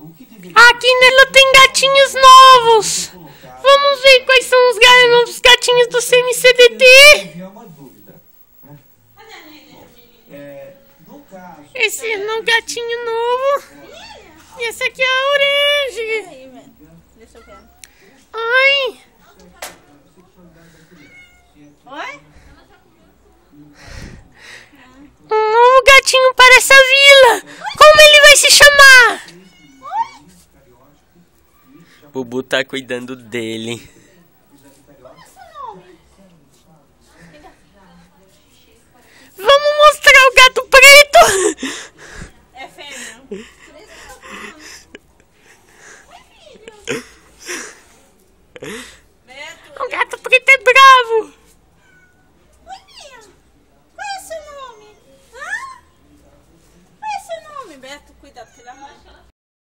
Aqui nela tem gatinhos novos. Vamos ver quais são os novos gatinhos do CMCDT. Esse é um gatinho novo. E esse aqui é a Orange. Oi. Oi? Um novo gatinho para essa vila. Como ele vai se chamar? Bubu tá cuidando dele. Vamos mostrar o gato preto. É fêmea. O gato preto é bravo.